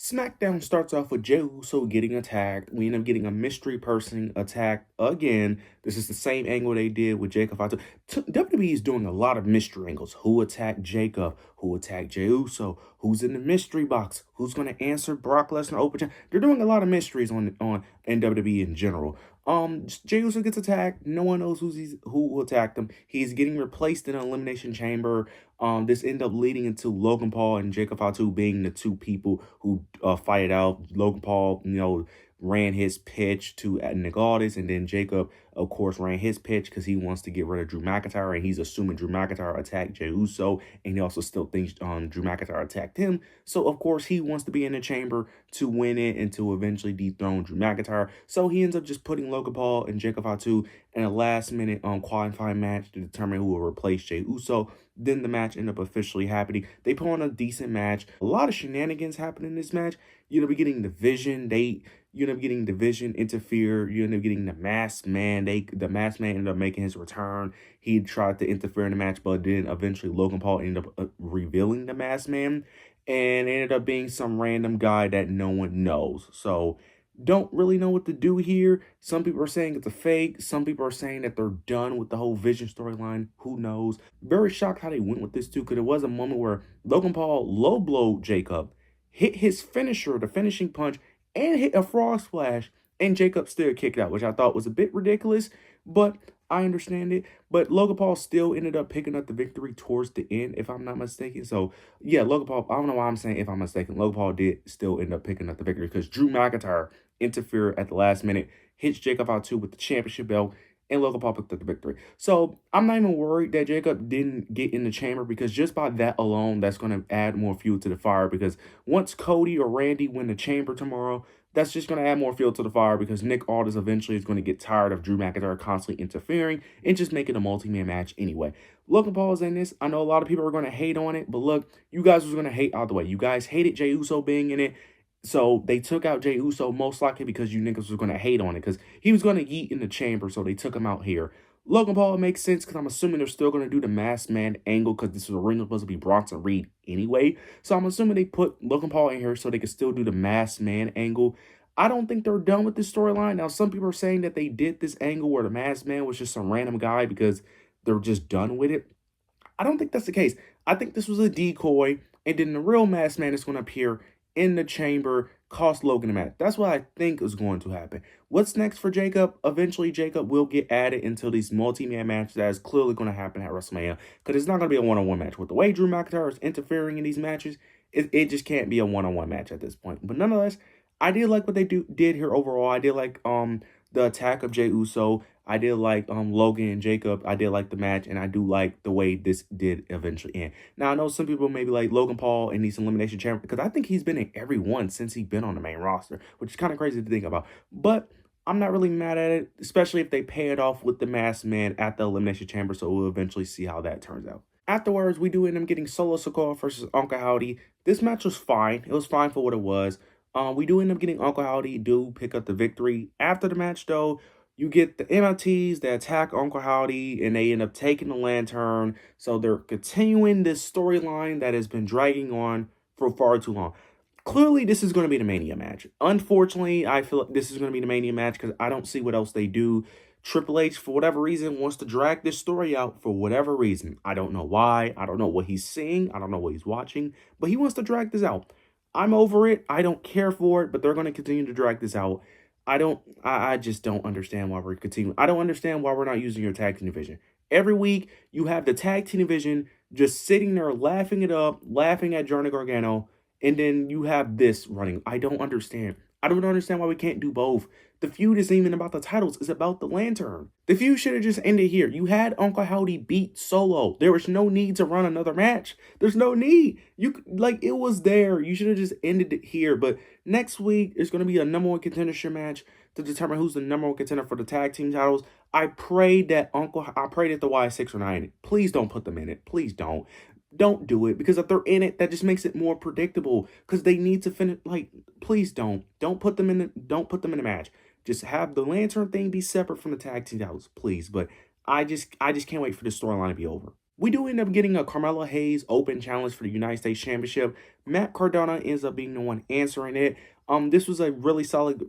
Smackdown starts off with Jey Uso getting attacked. We end up getting a mystery person attacked again. This is the same angle they did with Jacob Fatu. WWE is doing a lot of mystery angles. Who attacked Jacob? Who attacked Jey Uso? Who's in the mystery box? Who's going to answer Brock Lesnar open chat? They're doing a lot of mysteries on in WWE in general. Jey Uso gets attacked. No one knows who attacked him. He's getting replaced in an elimination chamber. This ended up leading into Logan Paul and Jacob Fatu being the two people who fight it out. Logan Paul, ran his pitch to Nick Aldis, and then Jacob, of course, ran his pitch because he wants to get rid of Drew McIntyre, and he's assuming Drew McIntyre attacked Jey Uso, and he also still thinks Drew McIntyre attacked him. So, of course, he wants to be in the chamber to win it and to eventually dethrone Drew McIntyre. So he ends up just putting Logan Paul and Jacob Fatu in a last-minute qualifying match to determine who will replace Jey Uso. Then the match ended up officially happening. They put on a decent match. A lot of shenanigans happened in this match. You end up getting Division. You end up getting Division interfere. You end up getting the Masked Man. The Masked Man ended up making his return. He tried to interfere in the match, but then eventually Logan Paul ended up revealing the Masked Man, and it ended up being some random guy that no one knows. So don't really know what to do here. Some people are saying it's a fake. Some people are saying that they're done with the whole Vision storyline. Who knows? Very shocked how they went with this too, because there was a moment where Logan Paul low blowed Jacob, hit his finisher, the finishing punch, and hit a frog splash, and Jacob still kicked out, which I thought was a bit ridiculous, but I understand it. But Logan Paul still ended up picking up the victory towards the end, if I'm not mistaken. So, yeah, Logan Paul, I don't know why I'm saying if I'm mistaken. Logan Paul did still end up picking up the victory because Drew McIntyre interfered at the last minute, hits Jacob out too with the championship belt, and Logan Paul picked up the victory. So I'm not even worried that Jacob didn't get in the chamber, because just by that alone, that's going to add more fuel to the fire, because once Cody or Randy win the chamber tomorrow, that's just going to add more fuel to the fire, because Nick Aldis eventually is going to get tired of Drew McIntyre constantly interfering and just make it a multi-man match anyway. Logan Paul is in this. I know a lot of people are going to hate on it, but look, you guys was going to hate out the way. You guys hated Jey Uso being in it. So they took out Jey Uso most likely because you niggas was going to hate on it, because he was going to yeet in the chamber, so they took him out here. Logan Paul makes sense because I'm assuming they're still going to do the Masked Man angle, because this was originally supposed to be Bronson Reed anyway. So I'm assuming they put Logan Paul in here so they could still do the Masked Man angle. I don't think they're done with this storyline. Now, some people are saying that they did this angle where the Masked Man was just some random guy because they're just done with it. I don't think that's the case. I think this was a decoy, and then the real Masked Man is going to appear in the chamber, cost Logan a match. That's what I think is going to happen. What's next for Jacob? Eventually, Jacob will get added into these multi-man matches that is clearly going to happen at WrestleMania, because it's not going to be a one-on-one match. With the way Drew McIntyre is interfering in these matches, it just can't be a one-on-one match at this point. But nonetheless, I did like what they did here overall. I did like the attack of Jey Uso. I did like Logan and Jacob. I did like the match, and I do like the way this did eventually end. Now, I know some people maybe like Logan Paul in these Elimination Chamber, because I think he's been in every one since he's been on the main roster, which is kind of crazy to think about. But I'm not really mad at it, especially if they pay it off with the Masked Man at the Elimination Chamber, so we'll eventually see how that turns out. Afterwards, we do end up getting Solo Sikoa versus Uncle Howdy. This match was fine. It was fine for what it was. We do end up getting Uncle Howdy do pick up the victory. After the match, though, you get the MLTs that attack Uncle Howdy, and they end up taking the lantern. So they're continuing this storyline that has been dragging on for far too long. Clearly, this is going to be the Mania match. Unfortunately, I feel like this is going to be the Mania match because I don't see what else they do. Triple H, for whatever reason, wants to drag this story out for whatever reason. I don't know why. I don't know what he's seeing. I don't know what he's watching. But he wants to drag this out. I'm over it. I don't care for it, but they're going to continue to drag this out. I just don't understand why we're continuing. I don't understand why we're not using your tag team division. Every week, you have the tag team division just sitting there laughing it up, laughing at Johnny Gargano, and then you have this running. I don't understand. I don't understand why we can't do both. The feud isn't even about the titles. It's about the lantern. The feud should have just ended here. You had Uncle Howdy beat Solo. There was no need to run another match. There's no need. It was there. You should have just ended it here. But next week, it's going to be a number one contendership match to determine who's the number one contender for the tag team titles. I pray that the Y6 are not in it. Please don't put them in it. Please don't. Don't do it, because if they're in it, that just makes it more predictable, because they need to finish. Please don't put them in the match. Just have the lantern thing be separate from the tag team titles, please. But I just can't wait for this storyline to be over. We do end up getting a Carmelo Hayes Open challenge for the United States Championship. Matt Cardona ends up being the one answering it. This was a really solid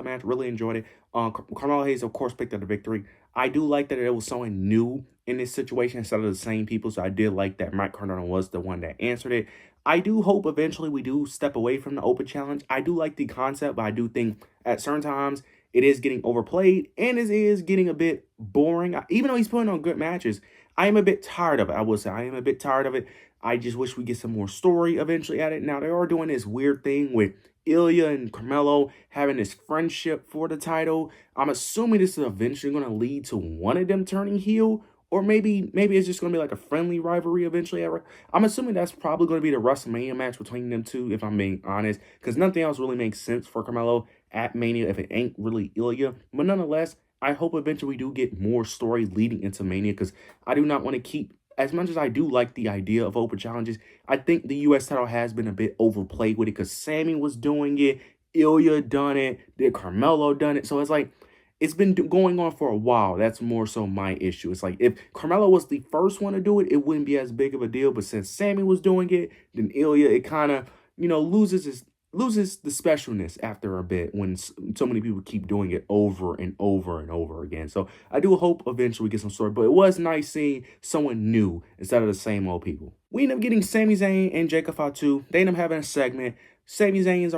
match. Really enjoyed it. Carmelo Hayes, of course, picked up the victory. I do like that it was someone new in this situation instead of the same people. So I did like that Matt Cardona was the one that answered it. I do hope eventually we do step away from the Open challenge. I do like the concept, but I do think at certain times it is getting overplayed and it is getting a bit boring. Even though he's putting on good matches, I am a bit tired of it. I will say I am a bit tired of it. I just wish we get some more story eventually at it. Now, they are doing this weird thing with Ilya and Carmelo having this friendship for the title. I'm assuming this is eventually going to lead to one of them turning heel, or maybe it's just going to be like a friendly rivalry eventually. I'm assuming that's probably going to be the WrestleMania match between them two, if I'm being honest, because nothing else really makes sense for Carmelo at Mania if it ain't really Ilya. But nonetheless, I hope eventually we do get more story leading into Mania, because I do not want to keep, as much as I do like the idea of open challenges, I think the U.S. title has been a bit overplayed with it, because Sammy was doing it, Ilya done it, did Carmelo done it. So it's like, it's been going on for a while. That's more so my issue. It's like, if Carmelo was the first one to do it, it wouldn't be as big of a deal. But since Sammy was doing it, then Ilya, it kind of, loses the specialness after a bit when so many people keep doing it over and over and over again. So I do hope eventually we get some story, but it was nice seeing someone new instead of the same old people. We end up getting Sami Zayn and Jacob Fatu. They end up having a segment. Sami Zayn is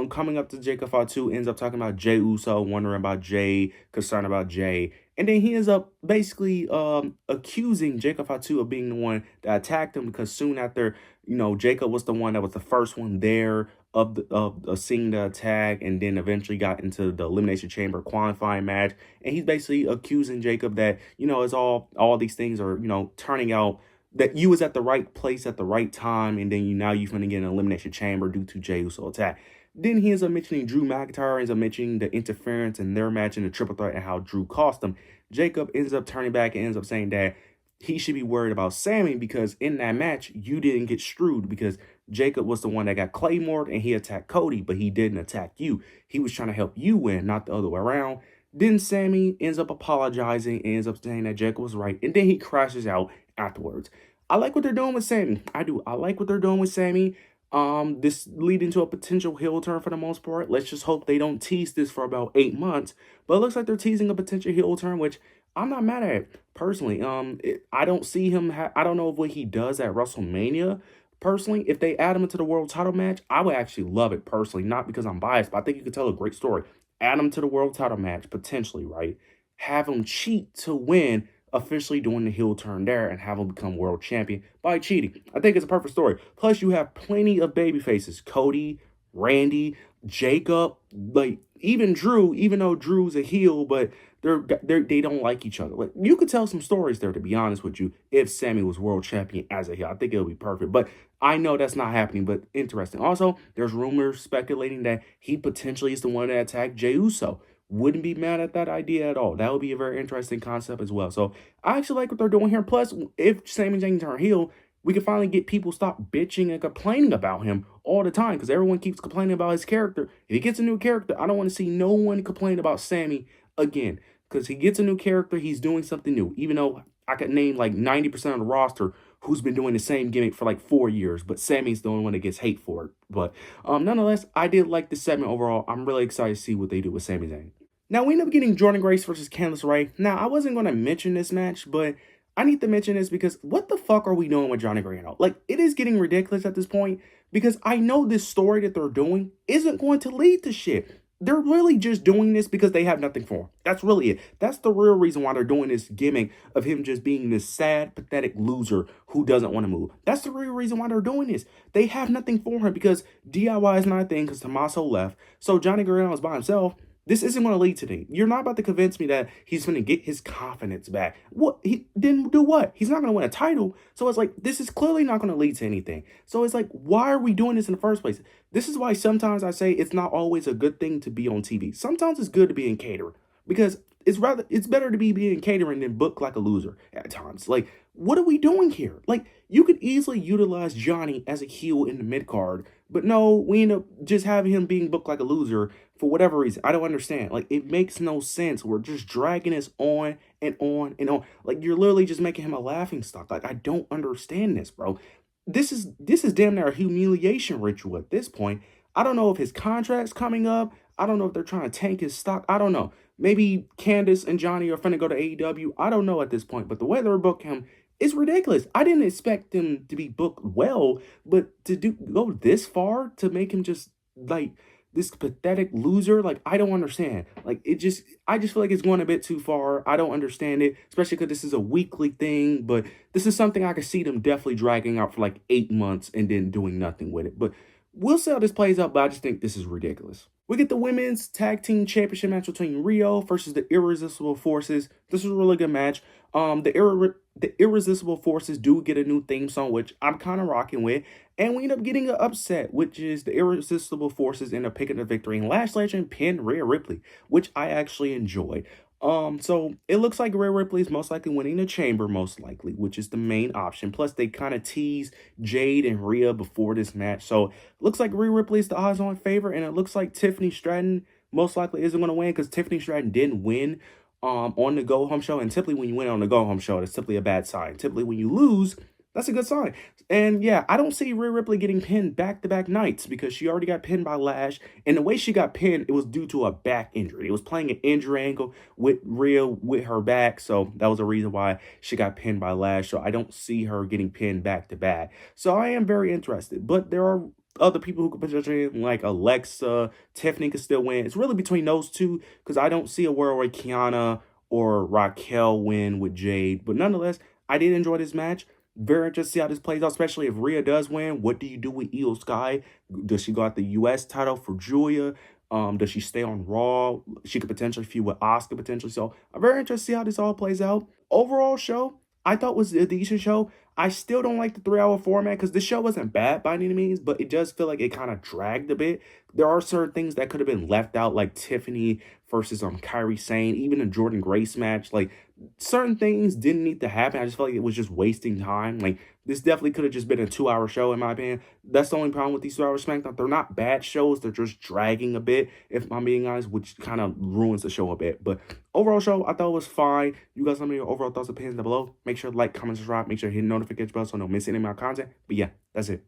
coming up to Jacob Fatu, ends up talking about Jey Uso, wondering about Jey, concerned about Jey. And then he ends up basically accusing Jacob Fatu of being the one that attacked him, because soon after, Jacob was the one that was the first one there of seeing the attack, and then eventually got into the Elimination Chamber qualifying match. And he's basically accusing Jacob that, it's all these things are, turning out that you was at the right place at the right time, and then now you're going to get an Elimination Chamber due to Jey Uso attack. Then he ends up mentioning Drew McIntyre, ends up mentioning the interference in their match in the triple threat and how Drew cost him. Jacob ends up turning back and ends up saying that he should be worried about Sammy, because in that match, you didn't get screwed, because Jacob was the one that got Claymored and he attacked Cody, but he didn't attack you. He was trying to help you win, not the other way around. Then Sammy ends up apologizing and ends up saying that Jacob was right, and then he crashes out afterwards. I like what they're doing with Sammy. I do. I like what they're doing with Sammy. This leading to a potential heel turn for the most part. Let's just hope they don't tease this for about 8 months. But it looks like they're teasing a potential heel turn, which I'm not mad at personally. I don't see him. I don't know what he does at WrestleMania. Personally, if they add him into the world title match, I would actually love it personally. Not because I'm biased, but I think you could tell a great story. Add him to the world title match potentially, right? Have him cheat to win, officially doing the heel turn there, and have him become world champion by cheating. I think it's a perfect story. Plus, you have plenty of baby faces. Cody, Randy, Jacob, like even Drew, even though Drew's a heel, but they don't like each other. Like, you could tell some stories there, to be honest with you, if Sammy was world champion as a heel. I think it would be perfect. But I know that's not happening, but interesting. Also, there's rumors speculating that he potentially is the one that attacked Jey Uso. Wouldn't be mad at that idea at all. That would be a very interesting concept as well. So I actually like what they're doing here. Plus, if Sami Zayn turn heel, we can finally get people stop bitching and complaining about him all the time, because everyone keeps complaining about his character. If he gets a new character, I don't want to see no one complain about Sammy again, because he gets a new character, he's doing something new. Even though I could name like 90% of the roster who's been doing the same gimmick for like 4 years, but Sammy's the only one that gets hate for it. But nonetheless, I did like this segment overall. I'm really excited to see what they do with Sami Zayn. Now, we end up getting Jordan Grace versus Candice Ray. Now, I wasn't going to mention this match, but I need to mention this because what the fuck are we doing with Johnny Gargano? Like, it is getting ridiculous at this point, because I know this story that they're doing isn't going to lead to shit. They're really just doing this because they have nothing for him. That's really it. That's the real reason why they're doing this gimmick of him just being this sad, pathetic loser who doesn't want to move. That's the real reason why they're doing this. They have nothing for him because DIY is not a thing, because Tommaso left. So Johnny Gargano is by himself. This isn't going to lead to anything. You're not about to convince me that he's going to get his confidence back. What? He didn't do what? He's not going to win a title. So it's like, this is clearly not going to lead to anything. So it's like, why are we doing this in the first place? This is why sometimes I say it's not always a good thing to be on TV. Sometimes it's good to be in catering, because it's better to be being catering than book like a loser at times. Like, what are we doing here? Like, you could easily utilize Johnny as a heel in the mid card, but no, we end up just having him being booked like a loser for whatever reason. I don't understand. Like, it makes no sense. We're just dragging this on and on and on. Like, you're literally just making him a laughing stock. Like, I don't understand this, bro. This is damn near a humiliation ritual at this point. I don't know if his contract's coming up. I don't know if they're trying to tank his stock. I don't know. Maybe Candace and Johnny are finna go to AEW. I don't know at this point, but the way they're booking him is ridiculous. I didn't expect him to be booked well, but to go this far to make him just like this pathetic loser, like I don't understand. Like I just feel like it's going a bit too far. I don't understand it, especially because this is a weekly thing. But this is something I could see them definitely dragging out for like 8 months and then doing nothing with it. But we'll see how this plays out. But I just think this is ridiculous. We get the women's tag team championship match between Rio versus the Irresistible Forces. This was a really good match. The Irresistible Forces do get a new theme song, which I'm kind of rocking with. And we end up getting an upset, which is the Irresistible Forces end up picking the victory. And Lash Legend pinned Rhea Ripley, which I actually enjoyed. So it looks like Rhea Ripley is most likely winning the chamber, most likely, which is the main option. Plus, they kind of teased Jade and Rhea before this match. So it looks like Rhea Ripley is the odds-on favorite, and it looks like Tiffany Stratton most likely isn't going to win because Tiffany Stratton didn't win on the Go Home show. And typically when you win on the Go Home show, that's typically a bad sign. Typically when you lose, that's a good sign. And yeah, I don't see Rhea Ripley getting pinned back-to-back nights because she already got pinned by Lash. And the way she got pinned, it was due to a back injury. It was playing an injury angle with Rhea with her back. So that was the reason why she got pinned by Lash. So I don't see her getting pinned back-to-back. So I am very interested. But there are other people who could potentially, like Alexa, Tiffany could still win. It's really between those two because I don't see a world where Kiana or Raquel win with Jade. But nonetheless, I did enjoy this match. Very interested to see how this plays out, especially if Rhea does win. What do you do with Io Sky? Does she go out the U.S. title for Julia? Does she stay on Raw? She could potentially feud with Asuka potentially. So I'm very interested to see how this all plays out. Overall show, I thought was a decent show. I still don't like the 3-hour format because the show wasn't bad by any means, but it does feel like it kind of dragged a bit. There are certain things that could have been left out, like Tiffany versus Kairi Sane, even a Jordan Grace match. Like certain things didn't need to happen. I just felt like it was just wasting time. Like this definitely could have just been a 2-hour show in my opinion. That's the only problem with these 2-hour SmackDown. They're not bad shows. They're just dragging a bit, if I'm being honest, which kind of ruins the show a bit. But overall show, I thought it was fine. You guys let me know your overall thoughts and opinions down below. Make sure to like, comment, subscribe. Make sure to hit the notification bell so you don't miss any of my content. But yeah, that's it.